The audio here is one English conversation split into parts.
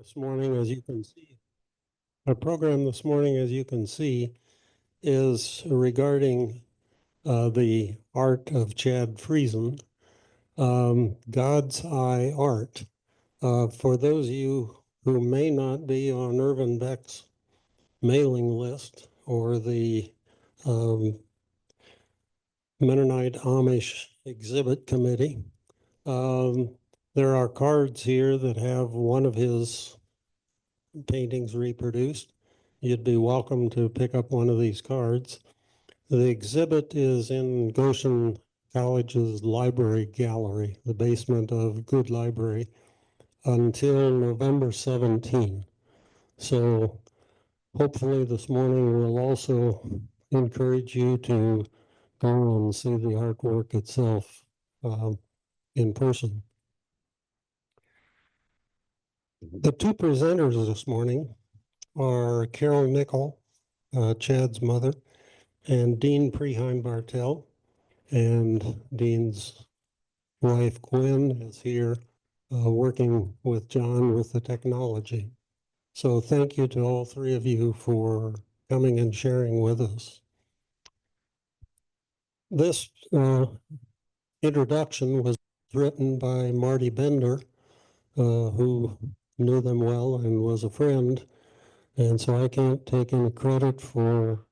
This morning, as you can see, our program this morning, as you can see, is regarding the art of Chad Friesen, God's Eye Art. For those of you who may not be on Irvin Beck's mailing list or the Mennonite Amish Exhibit Committee, there are cards here that have one of his paintings reproduced. You'd be welcome to pick up one of these cards. The exhibit is in Goshen College's library gallery, the basement of Good Library, until November 17. So hopefully this morning will also encourage you to go and see the artwork itself in person. The two presenters this morning are Carol Nickel, Chad's mother, and Dean Preheim Bartell. And Dean's wife, Gwen, is here working with John with the technology. So thank you to all three of you for coming and sharing with us. This introduction was written by Marty Bender, who knew them well and was a friend. And so I can't take any credit for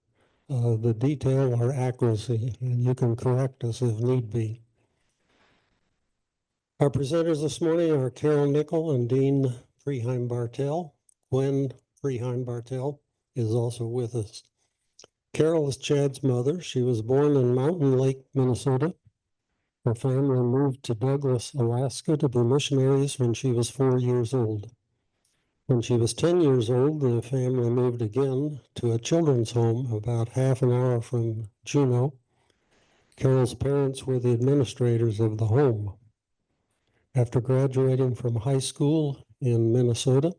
the detail or accuracy, and you can correct us if need be. Our presenters this morning are Carol Nickel and Dean Preheim Bartell. Gwen Preheim Bartell is also with us. Carol is Chad's mother. She was born in Mountain Lake, Minnesota. Her family moved to Douglas, Alaska to be missionaries when she was 4 years old. When she was 10 years old, the family moved again to a children's home about half an hour from Juneau. Carol's parents were the administrators of the home. After graduating from high school in Minnesota,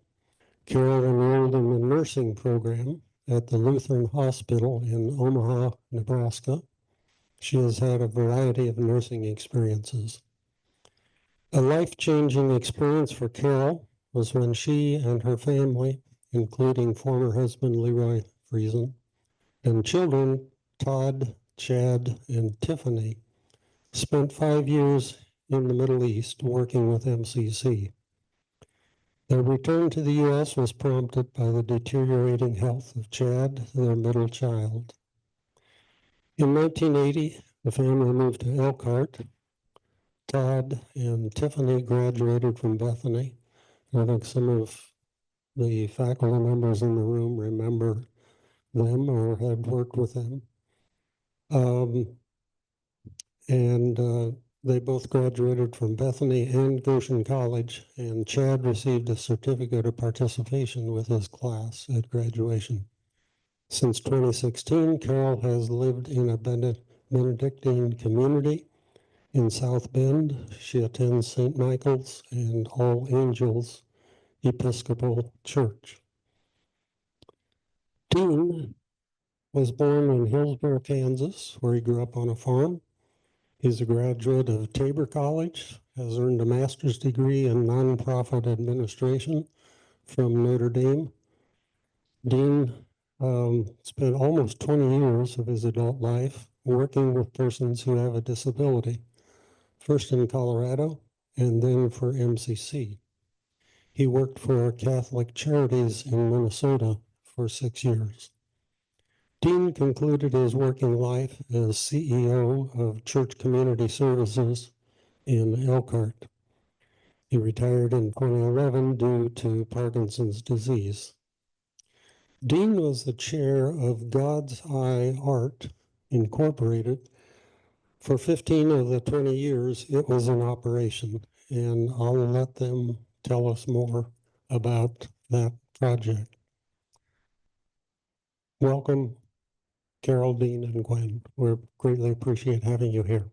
Carol enrolled in the nursing program at the Lutheran Hospital in Omaha, Nebraska. She has had a variety of nursing experiences. A life-changing experience for Carol was when she and her family, including former husband Leroy Friesen, and children Todd, Chad, and Tiffany, spent 5 years in the Middle East working with MCC. Their return to the U.S. was prompted by the deteriorating health of Chad, their middle child. In 1980, the family moved to Elkhart. Todd and Tiffany graduated from Bethany. I think some of the faculty members in the room remember them or had worked with them. They both graduated from Bethany and Goshen College, and Chad received a certificate of participation with his class at graduation. Since 2016, Carol has lived in a Benedictine community in South Bend. She attends St. Michael's and All Angels Episcopal Church. Dean was born in Hillsboro, Kansas, where he grew up on a farm. He's a graduate of Tabor College, has earned a master's degree in nonprofit administration from Notre Dame. Dean spent almost 20 years of his adult life working with persons who have a disability, first in Colorado and then for MCC. He worked for Catholic Charities in Minnesota for 6 years. Dean concluded his working life as CEO of Church Community Services in Elkhart. He retired in 2011 due to Parkinson's disease. Dean was the chair of God's Eye Art Incorporated. For 15 of the 20 years it was in operation, and I'll let them tell us more about that project. Welcome, Carol, Dean, and Gwen. We greatly appreciate having you here.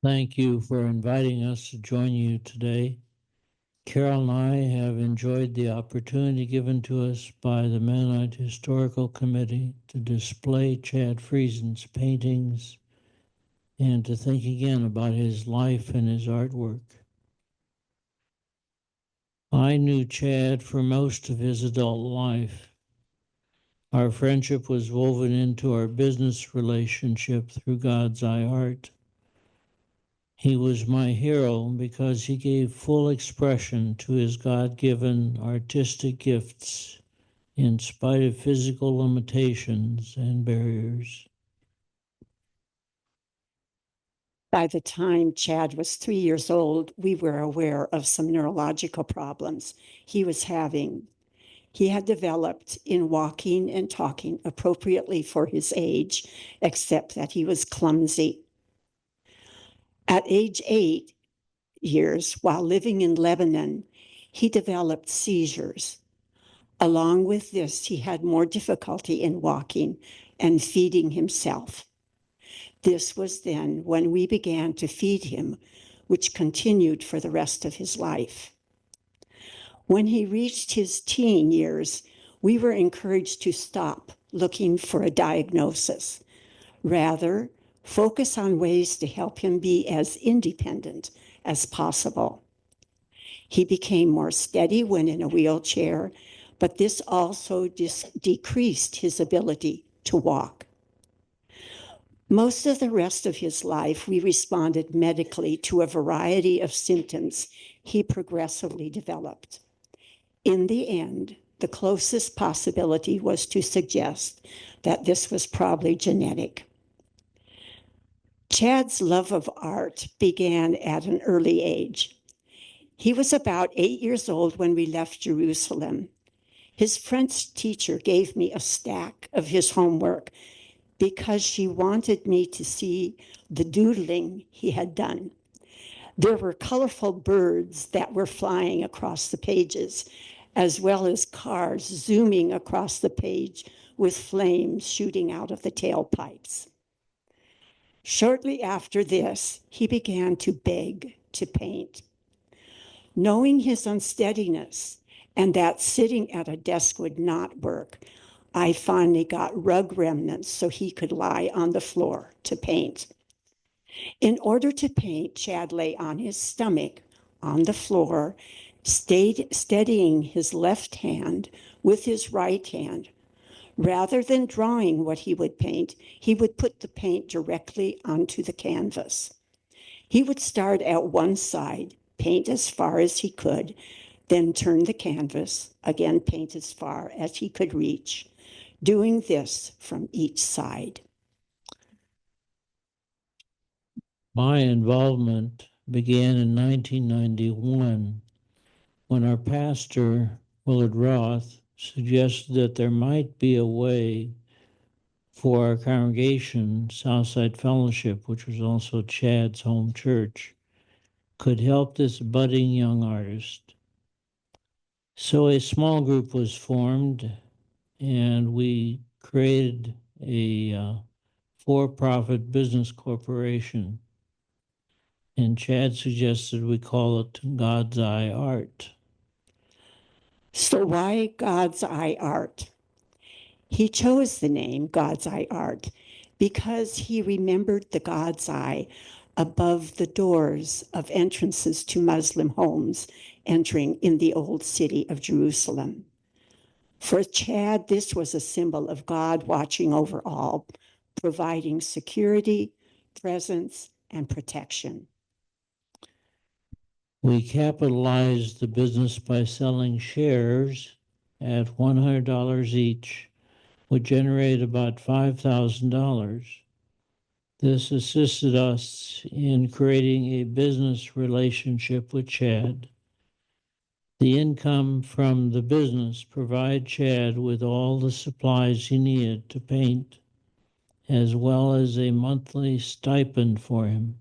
Thank you for inviting us to join you today. Carol and I have enjoyed the opportunity given to us by the Mennonite Historical Committee to display Chad Friesen's paintings and to think again about his life and his artwork. I knew Chad for most of his adult life. Our friendship was woven into our business relationship through God's Eye Art. He was my hero because he gave full expression to his God-given artistic gifts in spite of physical limitations and barriers. By the time Chad was 3 years old, we were aware of some neurological problems he was having. He had developed in walking and talking appropriately for his age, except that he was clumsy. At age 8 years, while living in Lebanon, he developed seizures. Along with this, he had more difficulty in walking and feeding himself. This was then when we began to feed him, which continued for the rest of his life. When he reached his teen years, we were encouraged to stop looking for a diagnosis. Rather, focus on ways to help him be as independent as possible. He became more steady when in a wheelchair, but this also decreased his ability to walk. Most of the rest of his life, we responded medically to a variety of symptoms he progressively developed. In the end, the closest possibility was to suggest that this was probably genetic. Chad's love of art began at an early age. He was about 8 years old when we left Jerusalem. His French teacher gave me a stack of his homework because she wanted me to see the doodling he had done. There were colorful birds that were flying across the pages, as well as cars zooming across the page with flames shooting out of the tailpipes. Shortly after this, he began to beg to paint. Knowing his unsteadiness and that sitting at a desk would not work, I finally got rug remnants so he could lie on the floor to paint. In order to paint, Chad lay on his stomach on the floor, steadying his left hand with his right hand. Rather than drawing what he would paint, he would put the paint directly onto the canvas. He would start at one side, paint as far as he could, then turn the canvas, again paint as far as he could reach, doing this from each side. My involvement began in 1991 when our pastor, Willard Roth, suggested that there might be a way for our congregation, Southside Fellowship, which was also Chad's home church, could help this budding young artist. So a small group was formed and we created a for-profit business corporation. And Chad suggested we call it God's Eye Art. So why God's Eye Art? He chose the name God's Eye Art because he remembered the God's Eye above the doors of entrances to Muslim homes entering in the old city of Jerusalem. For Chad, this was a symbol of God watching over all, providing security, presence, and protection. We capitalized the business by selling shares at $100 each, which generated about $5,000. This assisted us in creating a business relationship with Chad. The income from the business provided Chad with all the supplies he needed to paint, as well as a monthly stipend for him.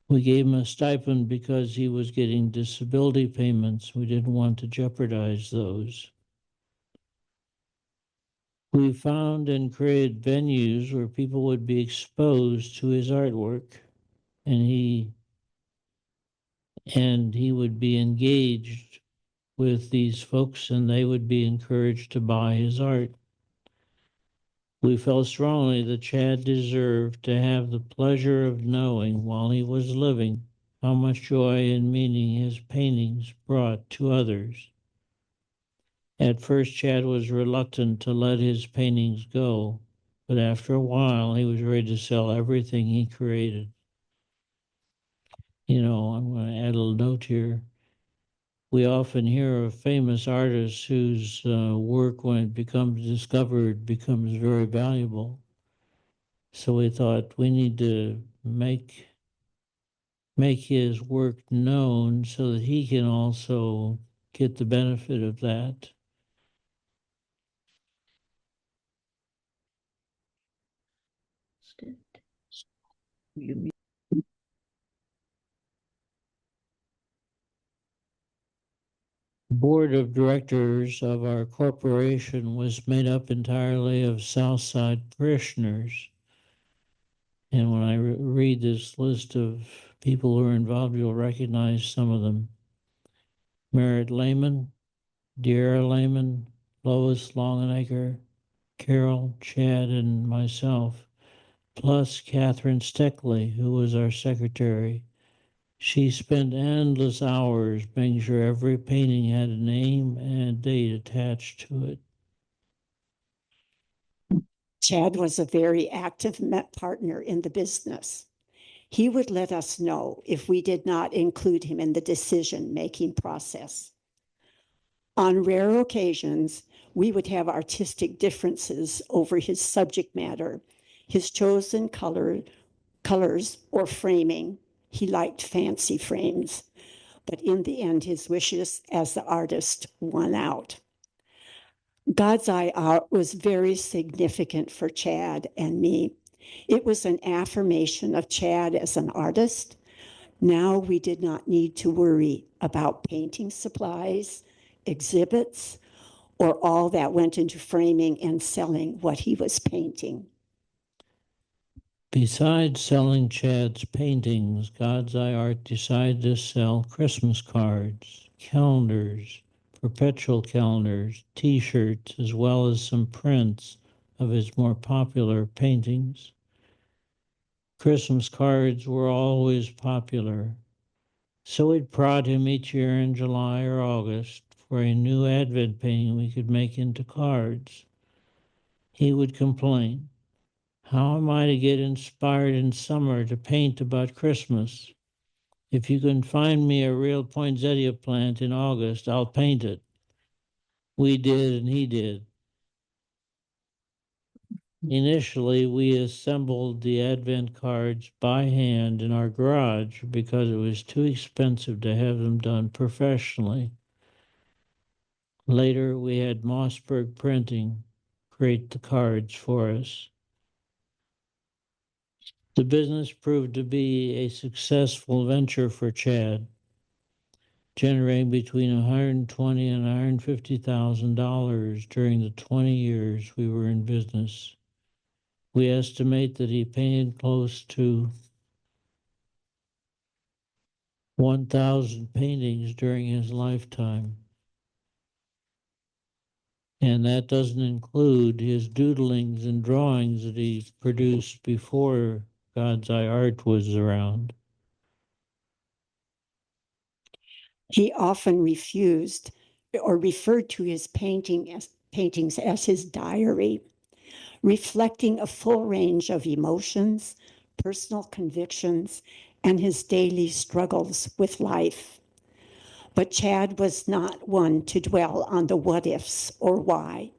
We gave him a stipend because he was getting disability payments. We didn't want to jeopardize those. We found and created venues where people would be exposed to his artwork, and he and he would be engaged with these folks and they would be encouraged to buy his art. We felt strongly that Chad deserved to have the pleasure of knowing while he was living how much joy and meaning his paintings brought to others. At first, Chad was reluctant to let his paintings go, but after a while, he was ready to sell everything he created. You know, I'm going to add a little note here. We often hear of famous artists whose work, when it becomes discovered, becomes very valuable. So we thought we need to make his work known so that he can also get the benefit of that. Board of directors of our corporation was made up entirely of Southside parishioners. And when I read this list of people who are involved, you'll recognize some of them. Merritt Lehman, Deara Lehman, Lois Longenecker, Carol, Chad, and myself, plus Catherine Steckley, who was our secretary. She spent endless hours making sure every painting had a name and a date attached to it. Chad was a very active partner in the business. He would let us know if we did not include him in the decision-making process. On rare occasions, we would have artistic differences over his subject matter, his chosen colors, or framing. He liked fancy frames, but in the end, his wishes as the artist won out. God's Eye art was very significant for Chad and me. It was an affirmation of Chad as an artist. Now we did not need to worry about painting supplies, exhibits, or all that went into framing and selling what he was painting. Besides selling Chad's paintings, God's Eye Art decided to sell Christmas cards, calendars, perpetual calendars, T-shirts, as well as some prints of his more popular paintings. Christmas cards were always popular, so we'd prod him each year in July or August for a new Advent painting we could make into cards. He would complain, "How am I to get inspired in summer to paint about Christmas? If you can find me a real poinsettia plant in August, I'll paint it." We did, and he did. Initially, we assembled the Advent cards by hand in our garage because it was too expensive to have them done professionally. Later, we had Mossberg Printing create the cards for us. The business proved to be a successful venture for Chad, generating between $120,000 and $150,000 during the 20 years we were in business. We estimate that he painted close to 1,000 paintings during his lifetime. And that doesn't include his doodlings and drawings that he produced before God's Eye Art was around. He often refused or referred to his paintings as his diary, reflecting a full range of emotions, personal convictions, and his daily struggles with life. But Chad was not one to dwell on the what ifs or why.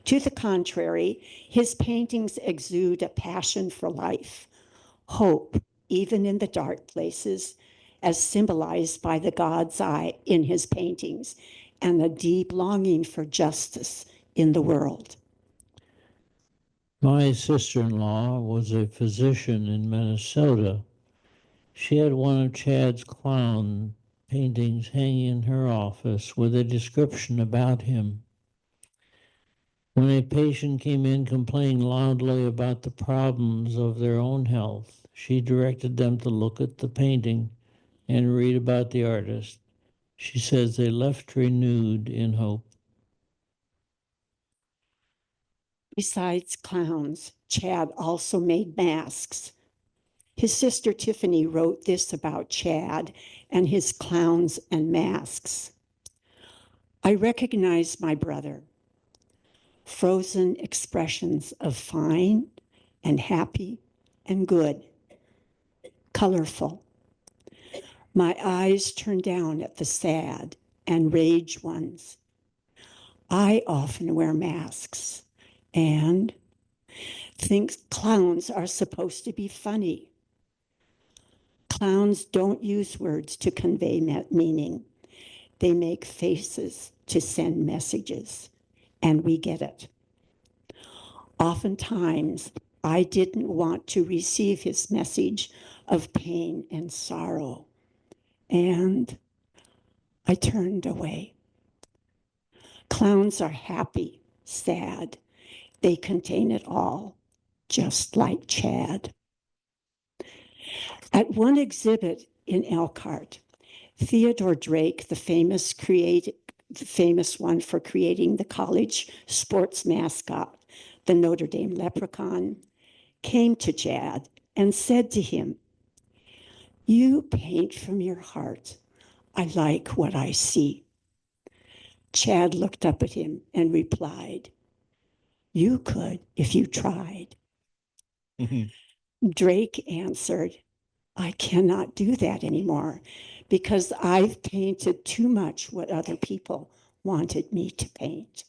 To the contrary, his paintings exude a passion for life, hope, even in the dark places, as symbolized by the God's eye in his paintings, and a deep longing for justice in the world. My sister-in-law was a physician in Minnesota. She had one of Chad's clown paintings hanging in her office with a description about him. When a patient came in complaining loudly about the problems of their own health, she directed them to look at the painting and read about the artist. She says they left renewed in hope. Besides clowns, Chad also made masks. His sister Tiffany wrote this about Chad and his clowns and masks. I recognize my brother. Frozen expressions of fine and happy and good, colorful. My eyes turn down at the sad and rage ones. I often wear masks and think clowns are supposed to be funny. Clowns don't use words to convey meaning. They make faces to send messages, and we get it. Oftentimes, I didn't want to receive his message of pain and sorrow, and I turned away. Clowns are happy, sad. They contain it all, just like Chad. At one exhibit in Elkhart, Theodore Drake, the famous one for creating the college sports mascot, the Notre Dame Leprechaun, came to Chad and said to him, "You paint from your heart. I like what I see." Chad looked up at him and replied, "You could if you tried." Drake answered, "I cannot do that anymore because I've painted too much what other people wanted me to paint."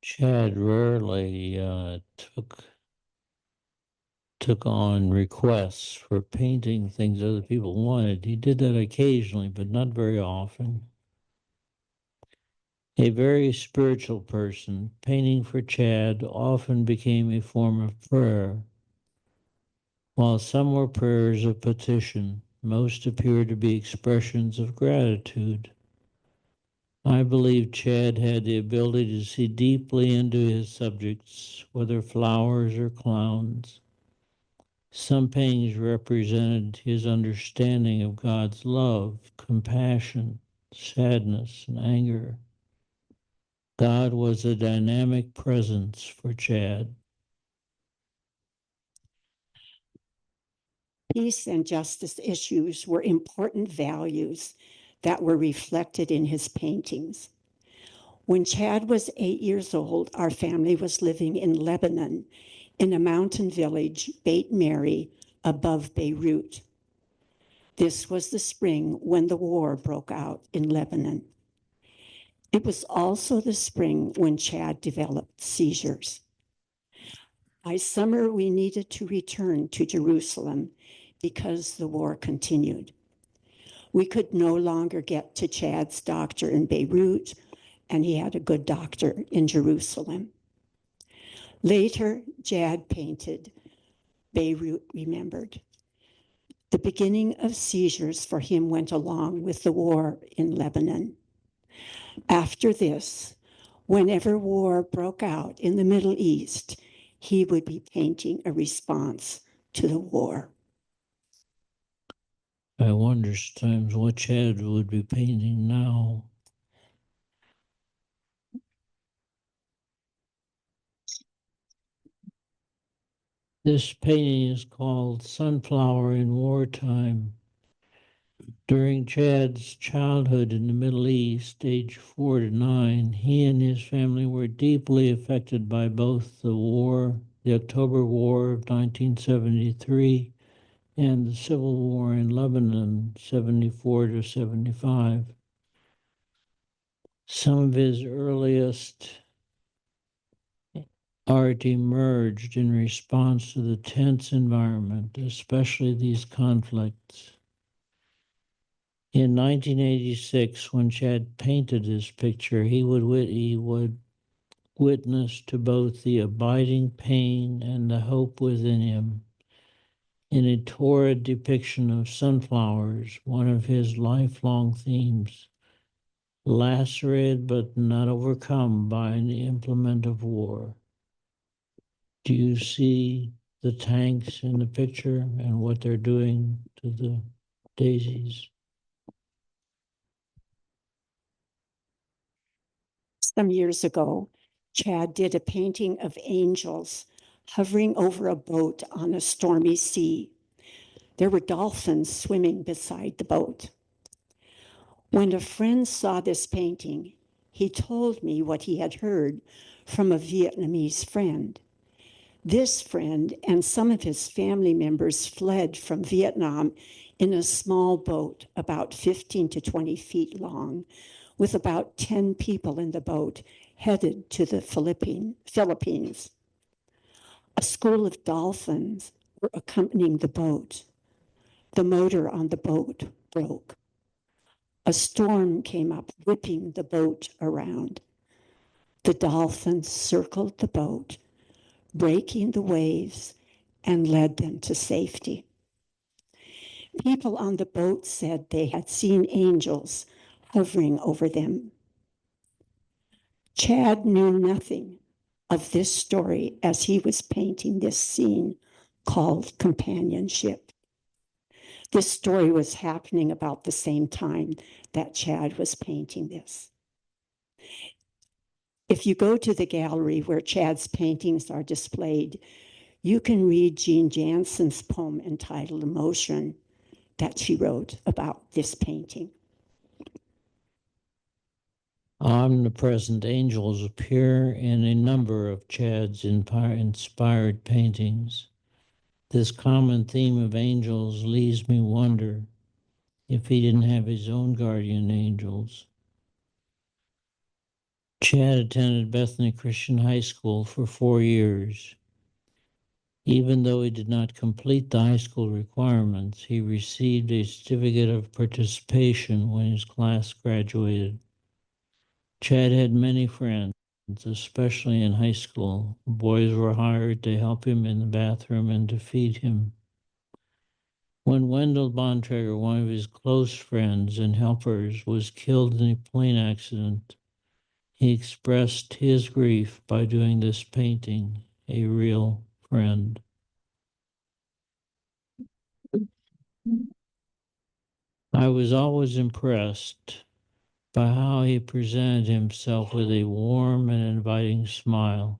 Chad rarely took on requests for painting things other people wanted. He did that occasionally, but not very often. A very spiritual person, painting for Chad often became a form of prayer. While some were prayers of petition, most appeared to be expressions of gratitude. I believe Chad had the ability to see deeply into his subjects, whether flowers or clowns. Some paintings represented his understanding of God's love, compassion, sadness, and anger. God was a dynamic presence for Chad. Peace and justice issues were important values that were reflected in his paintings. When Chad was 8 years old, our family was living in Lebanon, in a mountain village, Beit Mary, above Beirut. This was the spring when the war broke out in Lebanon. It was also the spring when Chad developed seizures. By summer, we needed to return to Jerusalem because the war continued. We could no longer get to Chad's doctor in Beirut, and he had a good doctor in Jerusalem. Later, Chad painted Beirut Remembered. The beginning of seizures for him went along with the war in Lebanon. After this, whenever war broke out in the Middle East, he would be painting a response to the war. I wonder sometimes what Chad would be painting now. This painting is called Sunflower in Wartime. During Chad's childhood in the Middle East, age 4 to 9, he and his family were deeply affected by both the war, the October War of 1973, and the Civil War in Lebanon, 74 to 75. Some of his earliest art emerged in response to the tense environment, especially these conflicts. In 1986, when Chad painted this picture, he would witness to both the abiding pain and the hope within him. In a torrid depiction of sunflowers, one of his lifelong themes, lacerated but not overcome by an implement of war. Do you see the tanks in the picture and what they're doing to the daisies? Some years ago, Chad did a painting of angels hovering over a boat on a stormy sea. There were dolphins swimming beside the boat. When a friend saw this painting, he told me what he had heard from a Vietnamese friend. This friend and some of his family members fled from Vietnam in a small boat about 15 to 20 feet long, with about 10 people in the boat headed to the Philippines. A school of dolphins were accompanying the boat. The motor on the boat broke. A storm came up, whipping the boat around. The dolphins circled the boat, breaking the waves, and led them to safety. People on the boat said they had seen angels hovering over them. Chad knew nothing of this story as he was painting this scene called companionship. This story was happening about the same time that Chad was painting this. If you go to the gallery where Chad's paintings are displayed, you can read Jean Jansen's poem entitled Emotion that she wrote about this painting. Omnipresent angels appear in a number of Chad's inspired paintings. This common theme of angels leaves me wonder if he didn't have his own guardian angels. Chad attended Bethany Christian High School for 4 years. Even though he did not complete the high school requirements, he received a certificate of participation when his class graduated. Chad had many friends, especially in high school. Boys were hired to help him in the bathroom and to feed him. When Wendell Bontrager, one of his close friends and helpers, was killed in a plane accident, he expressed his grief by doing this painting, A Real Friend. I was always impressed by how he presented himself with a warm and inviting smile.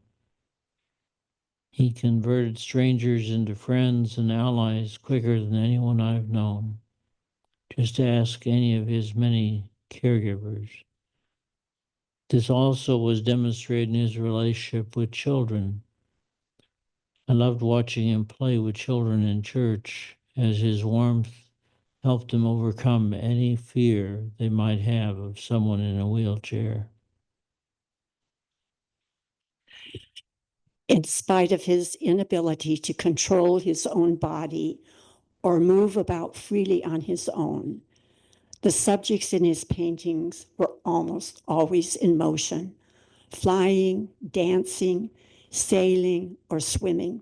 He converted strangers into friends and allies quicker than anyone I've known. Just ask any of his many caregivers. This also was demonstrated in his relationship with children. I loved watching him play with children in church, as his warmth helped him overcome any fear they might have of someone in a wheelchair. In spite of his inability to control his own body or move about freely on his own, the subjects in his paintings were almost always in motion, flying, dancing, sailing, or swimming.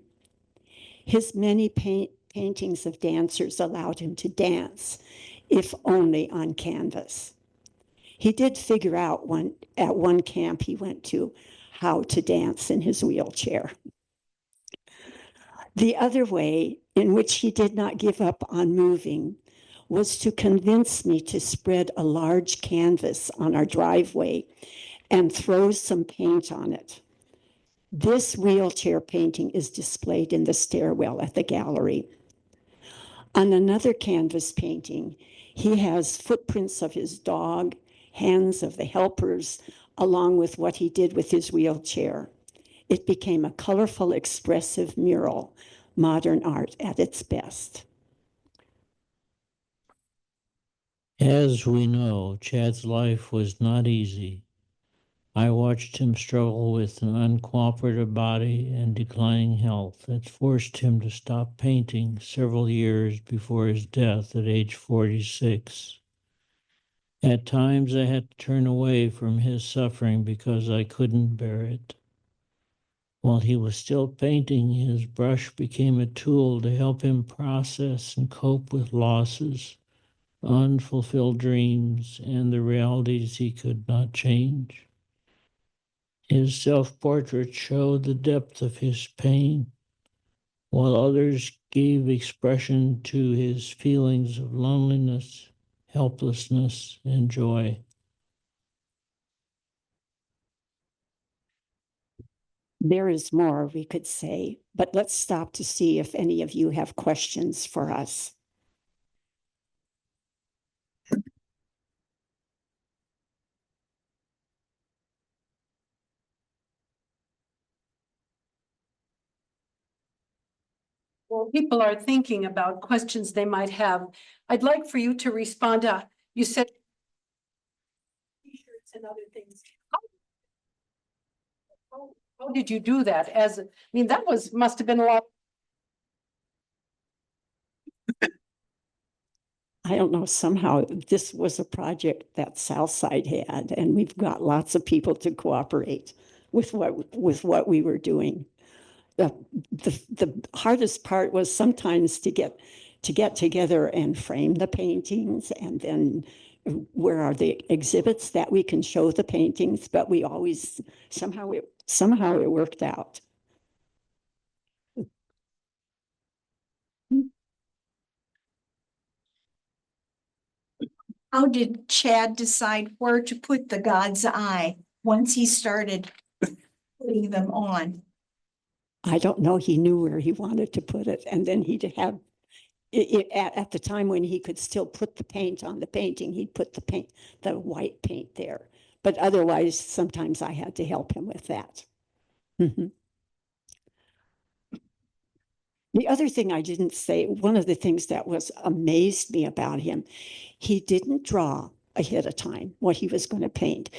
His many paintings of dancers allowed him to dance, if only on canvas. He did figure out at one camp he went to how to dance in his wheelchair. The other way in which he did not give up on moving was to convince me to spread a large canvas on our driveway and throw some paint on it. This wheelchair painting is displayed in the stairwell at the gallery. On another canvas painting, he has footprints of his dog, hands of the helpers, along with what he did with his wheelchair. It became a colorful, expressive mural, modern art at its best. As we know, Chad's life was not easy. I watched him struggle with an uncooperative body and declining health that forced him to stop painting several years before his death at age 46. At times I had to turn away from his suffering because I couldn't bear it. While he was still painting, his brush became a tool to help him process and cope with losses, unfulfilled dreams, and the realities he could not change. His self-portrait showed the depth of his pain while others gave expression to his feelings of loneliness, helplessness, and joy. There is more we could say, but let's stop to see if any of you have questions for us. Well, people are thinking about questions they might have. I'd like for you to respond to, you said t-shirts and other things. How did you do that? I mean, that must have been a lot. I don't know, somehow this was a project that Southside had, and we've got lots of people to cooperate with what we were doing. The hardest part was sometimes to get together and frame the paintings, and then where are the exhibits that we can show the paintings, but we always somehow it worked out. How did Chad decide where to put the God's eye once he started putting them on? I don't know, he knew where he wanted to put it, and then he'd have at the time when he could still put the paint on the painting, he'd put the white paint there. But otherwise, sometimes I had to help him with that. Mhm. The other thing I didn't say, one of the things that was amazed me about him, he didn't draw ahead of time what he was going to paint,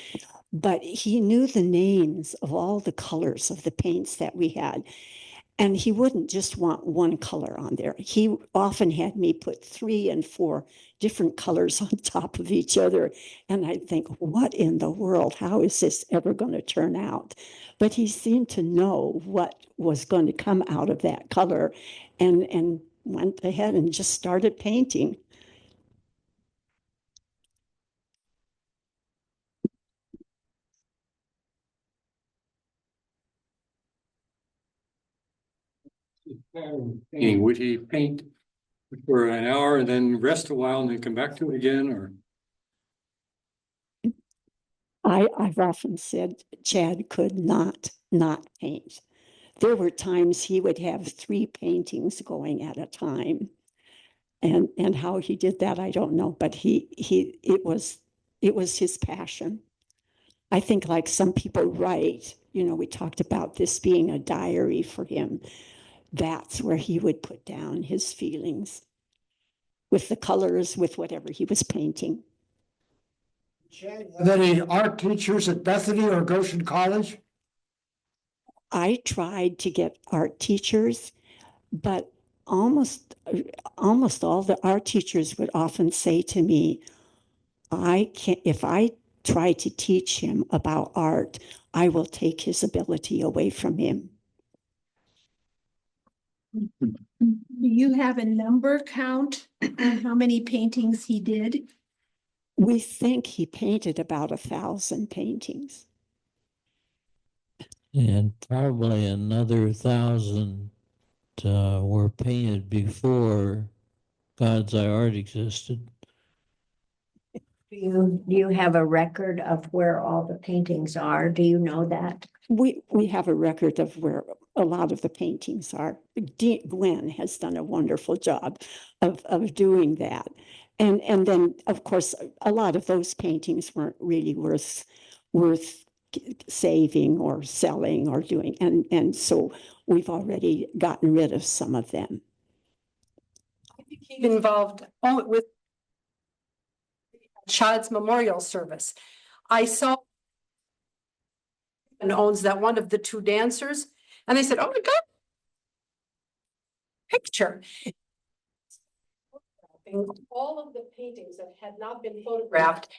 but he knew the names of all the colors of the paints that we had. And he wouldn't just want one color on there. He often had me put 3 and 4 different colors on top of each other. And I'd think, what in the world? How is this ever going to turn out? But he seemed to know what was going to come out of that color and went ahead and just started painting. Painting, would he paint for an hour and then rest a while and then come back to it again, or? I've often said Chad could not paint. There were times he would have 3 paintings going at a time. And how he did that, I don't know, but it was his passion. I think like some people write, we talked about this being a diary for him. That's where he would put down his feelings with the colors, with whatever he was painting. Have any art teachers at Bethany or Goshen College? I tried to get art teachers, but almost all the art teachers would often say to me, if I try to teach him about art, I will take his ability away from him. Do you have a number count on how many paintings he did? We think he painted about 1,000 paintings. And probably another 1,000 were painted before God's Eye Art existed. Do you have a record of where all the paintings are? Do you know that? We have a record of where a lot of the paintings are. Gwen has done a wonderful job of doing that. And then, of course, a lot of those paintings weren't really worth saving or selling or doing. And so we've already gotten rid of some of them. I became involved with Chad's memorial service. I saw and owns that one of the 2 dancers, and they said, "Oh my God, picture." All of the paintings that had not been photographed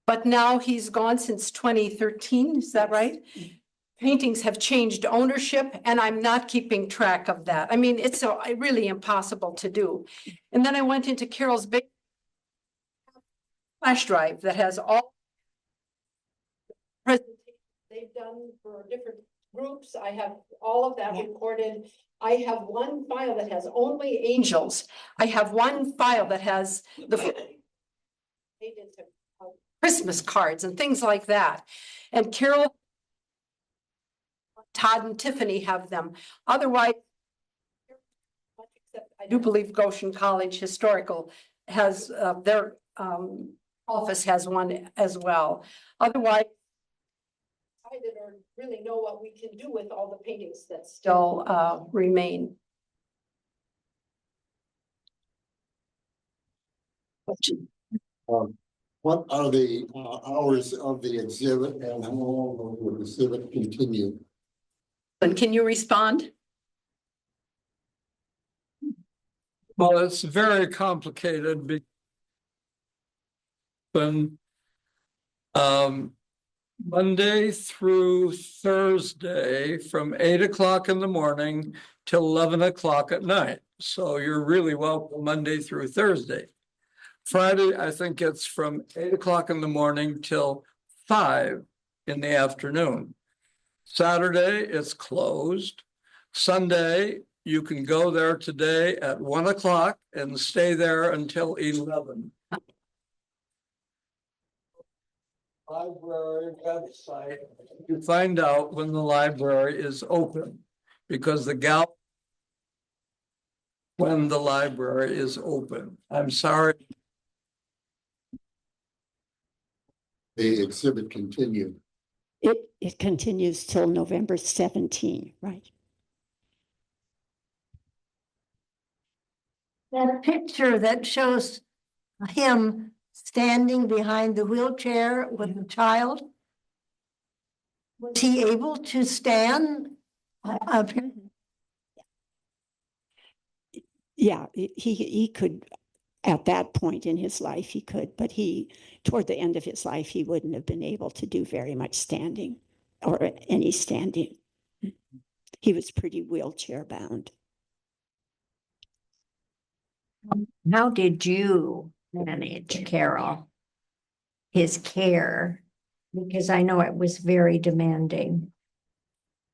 but now he's gone since 2013, is that right? Paintings have changed ownership, and I'm not keeping track of that. I mean, it's really impossible to do. And then I went into Carol's big flash drive that has all presentations they've done for different groups. I have all of that Yeah. recorded. I have one file that has only angels. I have one file that has the made into, Christmas cards and things like that. And Carol, Todd and Tiffany have them. Otherwise, I do believe Goshen College Historical has, their, office has one as well. Otherwise, I don't really know what we can do with all the paintings that still, remain. What are the hours of the exhibit and how long will the exhibit continue? And can you respond? Well, it's very complicated when Monday through Thursday from 8 o'clock in the morning till 11 o'clock at night. So you're really welcome Monday through Thursday. Friday, I think it's from 8 o'clock in the morning till 5 in the afternoon. Saturday, it's closed. Sunday, you can go there today at 1 o'clock and stay there until 11. Library website, you find out when the library is open, because when the library is open. I'm sorry. The exhibit continue. It continues till November 17, right? That picture that shows him standing behind the wheelchair with the child. Was he able to stand? Yeah, he could, at that point in his life, he could, but toward the end of his life, he wouldn't have been able to do very much standing or any standing. He was pretty wheelchair bound. How did you manage, Carol, his care? Because I know it was very demanding.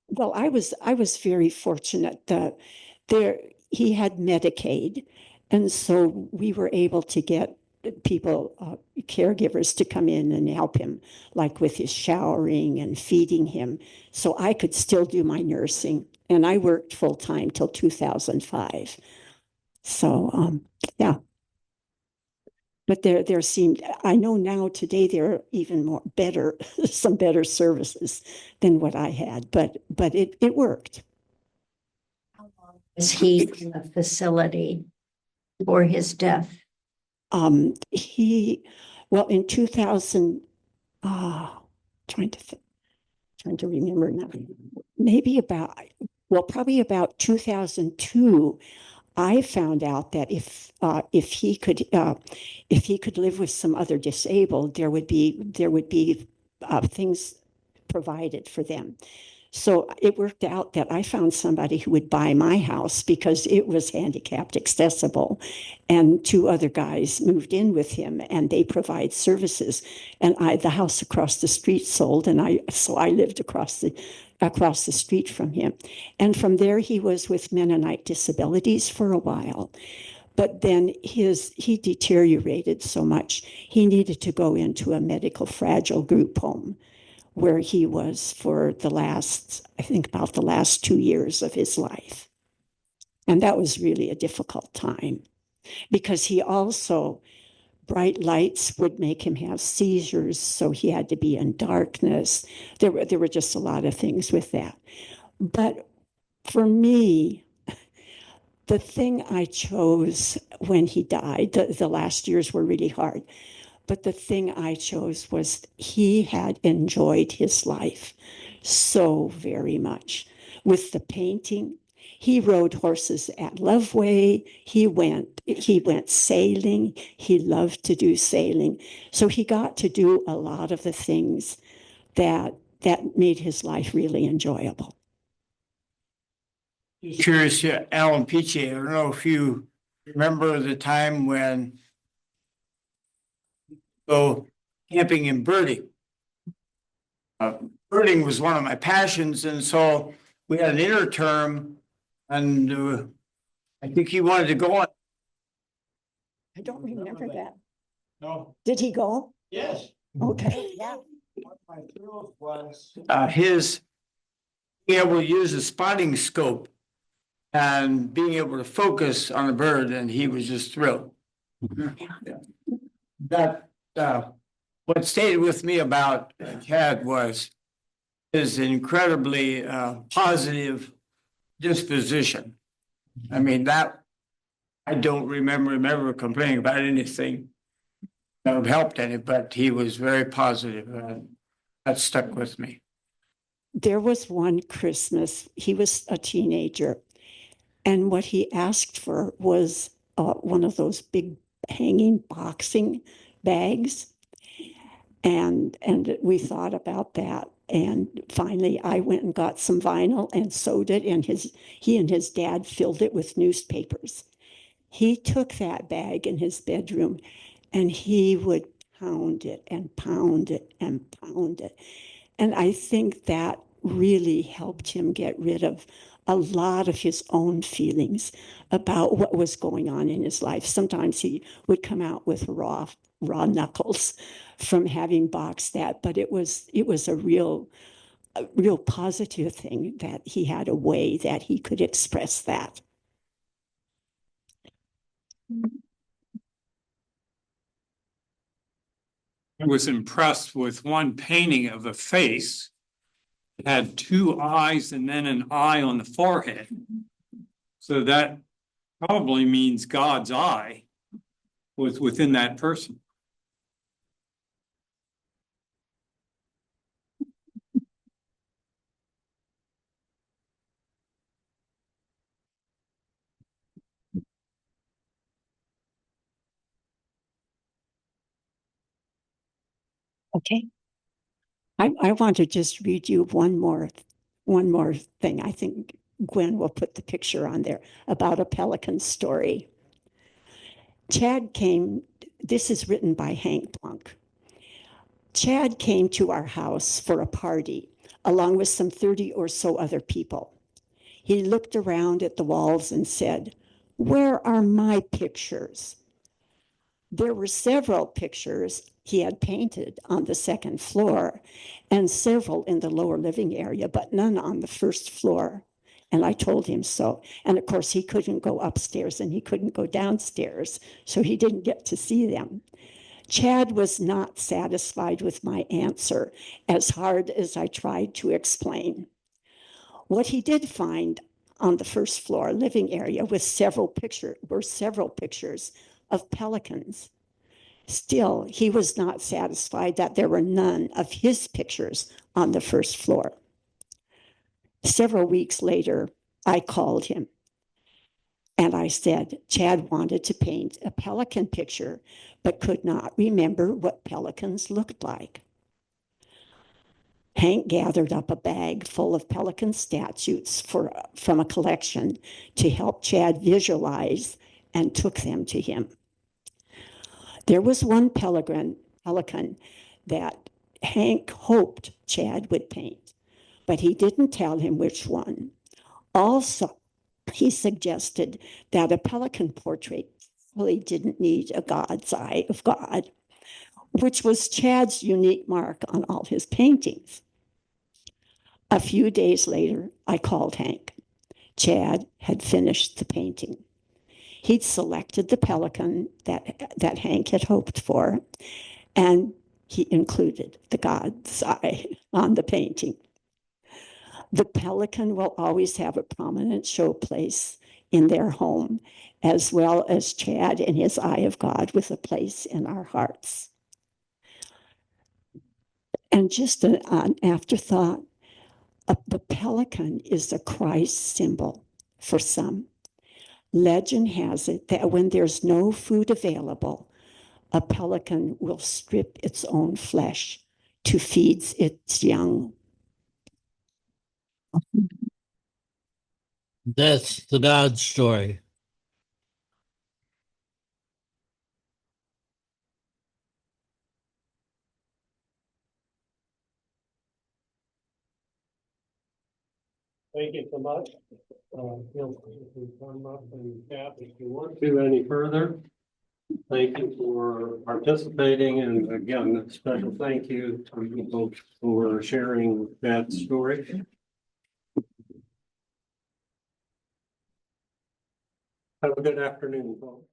Well, I was very fortunate that he had Medicaid, and so we were able to get people, caregivers, to come in and help him, like with his showering and feeding him. So I could still do my nursing, and I worked full time till 2005. So yeah. But there seemed, I know now today there are even more better, some better services than what I had, but it worked. Was he in the facility for his death? Well, in 2000, trying to remember now, probably about 2002, I found out that if he could live with some other disabled, there would be things provided for them. So it worked out that I found somebody who would buy my house because it was handicapped accessible, and two other guys moved in with him, and they provide services. And the house across the street sold, and I lived across the street from him. And from there, he was with Mennonite Disabilities for a while. But then he deteriorated so much, he needed to go into a medical fragile group home, where he was for I think about the last 2 years of his life. And that was really a difficult time, because he also, bright lights would make him have seizures, so he had to be in darkness. There were just a lot of things with that. But for me, the thing I chose when he died, the last years were really hard, but the thing I chose was he had enjoyed his life so very much. With the painting, he rode horses at Loveway. He went sailing. He loved to do sailing. So he got to do a lot of the things that made his life really enjoyable. Curious, Alan Peachy, I don't know if you remember the time when go camping in Birdie. birding was one of my passions, and so we had an interterm, and I think he wanted to go on. I don't remember that. No. Did he go? Yes. Okay, yeah. His being able to use a spotting scope and being able to focus on a bird, and he was just thrilled. Yeah. That, what stayed with me about Chad was his incredibly positive disposition. I mean, that, I don't remember him ever complaining about anything that would helped any, but he was very positive, and that stuck with me. There was one Christmas, he was a teenager, and what he asked for was one of those big hanging boxing bags. And we thought about that. And finally, I went and got some vinyl and sewed it, and he and his dad filled it with newspapers. He took that bag in his bedroom and he would pound it and pound it and pound it. And I think that really helped him get rid of a lot of his own feelings about what was going on in his life. Sometimes he would come out with raw knuckles from having boxed that, but it was a real positive thing that he had a way that he could express that. I was impressed with one painting of a face. It had two eyes and then an eye on the forehead. So that probably means God's eye was within that person. Okay. I want to just read you one more thing. I think Gwen will put the picture on there about a pelican story. Chad came, this is written by Hank Plunk. Chad came to our house for a party, along with some 30 or so other people. He looked around at the walls and said, "Where are my pictures?" There were several pictures he had painted on the second floor and several in the lower living area, but none on the first floor. And I told him so. And of course, he couldn't go upstairs and he couldn't go downstairs, so he didn't get to see them. Chad was not satisfied with my answer, as hard as I tried to explain. What he did find on the first floor living area were several pictures of pelicans. Still, he was not satisfied that there were none of his pictures on the first floor. Several weeks later, I called him and I said Chad wanted to paint a pelican picture, but could not remember what pelicans looked like. Hank gathered up a bag full of pelican statues from a collection to help Chad visualize and took them to him. There was one pelican that Hank hoped Chad would paint, but he didn't tell him which one. Also, he suggested that a pelican portrait really didn't need a God's eye of God, which was Chad's unique mark on all his paintings. A few days later, I called Hank. Chad had finished the painting. He'd selected the pelican that Hank had hoped for, and he included the God's eye on the painting. The pelican will always have a prominent showplace in their home, as well as Chad and his eye of God with a place in our hearts. And just an afterthought, the pelican is a Christ symbol for some. Legend has it that when there's no food available, a pelican will strip its own flesh to feed its young. That's the God story. Thank you so much. Feel free to come up and chat if you want to any further. Thank you for participating, and again, a special thank you to you folks for sharing that story. Have a good afternoon, folks.